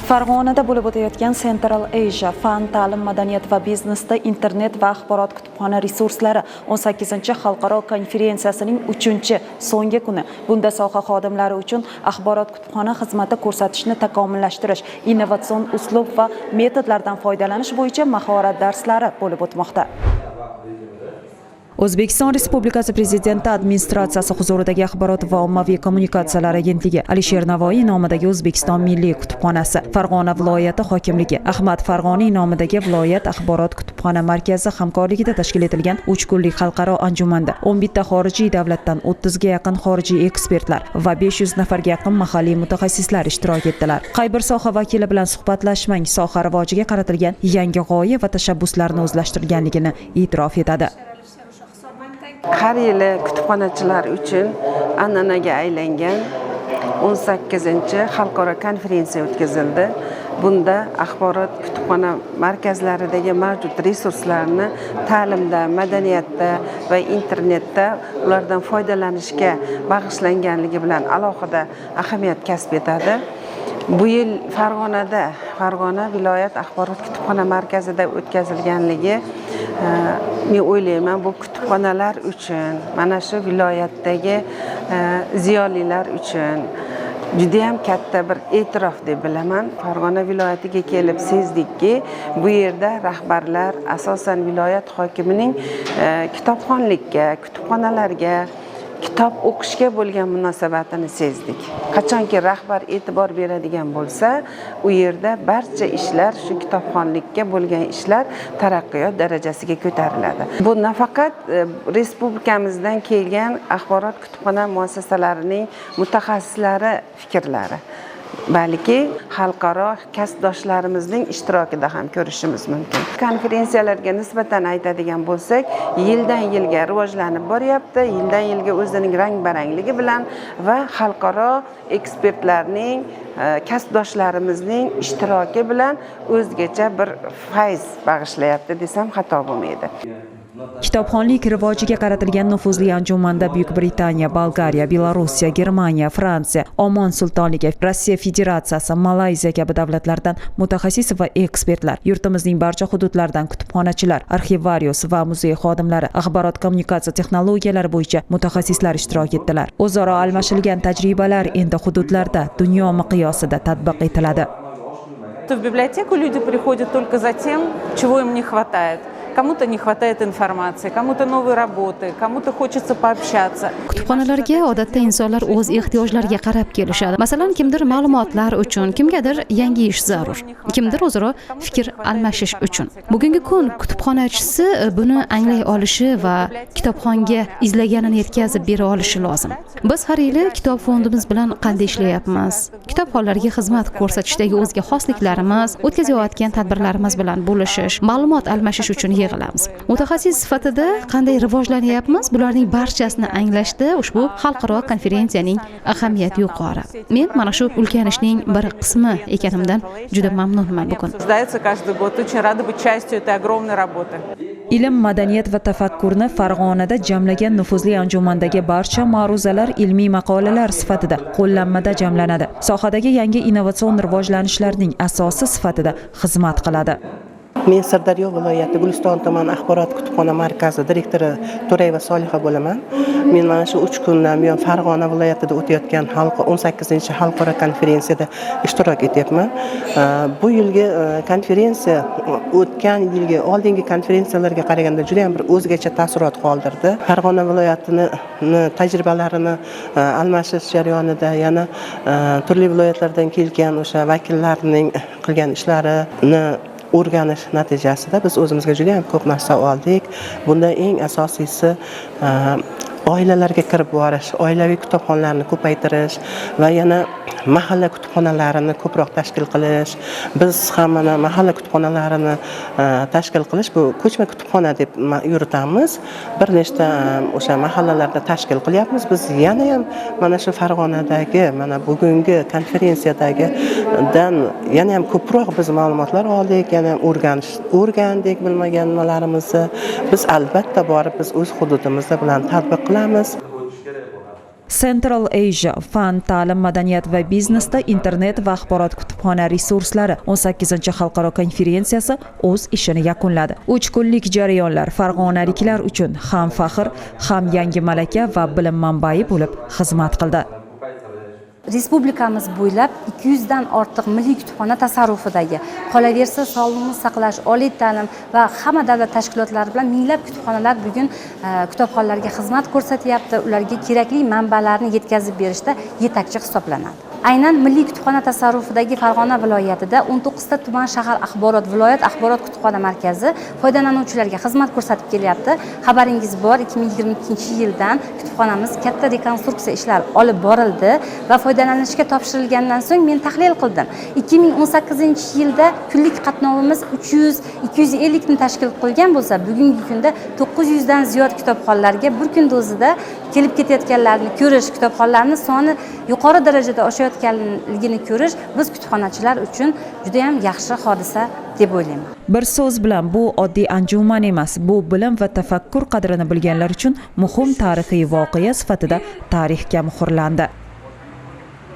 Farg'onada bo'lib o'tayotgan Central Asia fan, ta'lim, madaniyat va biznesda internet va axborot kutubxona resurslari 18 xalqaro konferensiyasining 3-so'nggi kuni. Bunda soha xodimlari uchun axborot kutubxona xizmati ko'rsatishni takomillashtirish, innovatsion uslub va metodlardan foydalanish bo'yicha mahorat darslari bo'lib o'tmoqda. O'zbekiston Respublikasi Prezidenti administratsiyasi huzuridagi axborot va ommaviy kommunikatsiyalar agentligi, Alisher Navoiy nomidagi O'zbekiston Milliy kutubxonasi, Farg'ona viloyati hokimligi, Ahmad Farg'oniy nomidagi viloyat axborot kutubxona markazi hamkorligida tashkil etilgan 3 kunlik xalqaro anjumanda 11 ta xorijiy davlatdan 30 ga yaqin xorijiy ekspertlar va 500 nafarga yaqin mahalliy mutaxassislar ishtirok etdilar. Qay bir soha vakili bilan suhbatlashmang, soha rivojiga qaratilgan yangi g'oya va tashabbuslarni o'zlashtirganligini e'tirof etadi. Har yili kutubxonachilar uchun an'anaga aylangan 18 xalqaro konferensiya o'tkazildi. Bunda axborot kutubxona markazlaridagi mavjud resurslarni ta'limda, madaniyatda va internetda ulardan foydalanishga bag'ishlanganligi bilan alohida ahamiyat kasb etadi. Bu yil Farg'ona viloyat axborot kutubxona markazida o'tkazilganligi men o'ylayman, bu kutubxonalar uchun, mana shu viloyatdagi ziyolilar uchun juda ham katta bir e'tirof deb bilaman. Farg'ona viloyatiga kelib sezdikki, bu yerda rahbarlar asosan viloyat hokimining kitobxonlikka, kutubxonalarga, kitob o'qishga bo'lgan munosabatini sezdik. Qachonki rahbar e'tibor beradigan bo'lsa, u yerda barcha ishlar, shu kitobxonlikka bo'lgan ishlar taraqqiyot darajasiga ko'tariladi. Bu nafaqat respublikamizdan kelgan axborot kutubxona muassasalarining mutaxassislari fikrlari, balki xalqaro kasbdoshlarimizning ishtirokida ham ko'rishimiz mumkin. Konferensiyalarga nisbatan aytadigan bo'lsak, yildan yilga rivojlanib boryapti, yildan yilga o'zining rang-barangligi bilan va xalqaro ekspertlarning, kasbdoshlarimizning ishtiroki bilan o'zgacha bir fayz bag'ishlayapti desam xato bo'lmaydi. Kitobxonlik rivojiga qaratilgan nufuzli anjumanda Buyuk Britaniya, Bolgariya, Belorussiya, Germaniya, Fransiya, Omon Sultonligi, Rossiya Federatsiyasi, Malayziya kabi davlatlardan mutaxassis va ekspertlar, yurtimizning barcha hududlaridan kutubxonachilar, arxivarius va muzey xodimlari, axborot kommunikatsiya texnologiyalari bo'yicha mutaxassislar ishtirok etdilar. O'zaro almashilgan tajribalar endi hududlarda dunyo miqyosida tatbiq etiladi. В библиотеку люди приходят только за тем, чего им не хватает. Кому-то не хватает информации, кому-то новой работы, кому-то хочется пообщаться. Kutubxonalarga odatda insonlar o'z ehtiyojlariga qarab kelishadi. Masalan, kimdir ma'lumotlar uchun, kimgadir yangi ish zarur, kimdir o'zaro fikr almashish uchun. Bugungi kun kutubxonachisi buni anglay olishi va kitobxonga izlaganini yetkazib bera olishi lozim. Biz har yili kitob fondimiz bilan qanday ishlayapmiz? Kitobxonlarga xizmat ko'rsatishdagi o'zga xosliklarimiz, o'tkazayotgan tadbirlarimiz bilan bo'lishish, ma'lumot almashish uchun yig'ilamiz. Mutaxassis sifatida qanday rivojlanyapmiz, bularning barchasini anglashda ushbu xalqaro konferensiyaning ahamiyati yuqori. Men mana shu ulkan ishning bir qismi ekanimdan juda mamnunman bugun. Ilm, madaniyat va tafakkurni Farg'onada jamlagan nufuzli anjumandagi barcha ma'ruzalar ilmiy maqolalar sifatida qo'llanmada jamlanadi. Sohadagi yangi innovatsion rivojlanishlarning asosi sifatida xizmat qiladi. Men Sirdaryo viloyati Guliston tuman axborot kutubxona markazi direktori To'rayeva Soliha bo'laman. Men mana shu 3 kundan buyon Farg'ona viloyatida o'tayotgan 18 xalqaro konferensiyada ishtirok etyapman. Bu yilgi konferensiya o'tgan yilgi oldingi konferensiyalarga qaraganda juda ham bir o'zgacha taassurot qoldirdi. Farg'ona viloyatining tajribalarini almashish jarayonida yana turli viloyatlardan kelgan o'sha vakillarning qilgan ishlarini o'rganish natijasida biz o'zimizga juda ham ko'p narsa oldik. Bunda eng asosiysi oilalarga kirib borish, oilaviy kutubxonalarni ko'paytirish va yana mahalla kutubxonalarini ko'proq tashkil qilish. Biz ham mana mahalla kutubxonalarini tashkil qilish, bu ko'chma kutubxona deb yuritamiz. Bir nechta o'sha mahallalarda tashkil qilyapmiz. Biz yana ham mana shu Farg'onadagi mana bugungi konferensiyadagidan yana ham ko'proq biz ma'lumotlar oldik, yana ham o'rgandik bilmagan nimalarimizni. Biz albatta borib biz o'z hududimizda bilan tatbiq qilamiz. Central Asia fan, ta'lim, madaniyat va biznesda internet va axborot kutubxona resurslari 18 xalqaro konferensiyasi o'z ishini yakunladi. 3 kunlik jarayonlar farg'onaliklar uchun ham faxr, ham yangi malaka va bilim manbai bo'lib xizmat qildi. Respublikamiz bo'ylab 200 dan ortiq milliy kutubxona tasarrufidagi, qolaversa sog'liqni saqlash, oliy ta'lim va hamma davlat tashkilotlari bilan minglab kutubxonalar bugun kitobxonlarga xizmat ko'rsatyapti, ularga kerakli manbalarni yetkazib berishda yetakchi hisoblanadi. Aynan milliy kutubxona tasarrufidagi Farg'ona viloyatida 19 ta tuman shahar axborot viloyat axborot kutubxona markazi foydalanuvchilarga xizmat ko'rsatib kelyapti. Xabaringiz bor, 2022-yildan kutubxonamiz katta rekonstruksiya ishlari olib borildi va foydalanishga topshirilgandan so'ng men tahlil qildim. 2018-yilda kunlik qatnovimiz 300-250 ni tashkil qilgan bo'lsa, bugungi kunda 900 dan ziyod kitobxonlarga bir kunda o'zida kelib ketayotganlarni ko'rish, kitobxonlarning soni yuqori darajada oshayotganligini ko'rish biz kutubxonachilar uchun juda ham yaxshi hodisa deb o'ylayman. Bir so'z bilan bu oddiy anjuman emas, bu bilim va tafakkur qadrini bilganlar uchun muhim tarixiy voqea sifatida tarixga muhrlandi.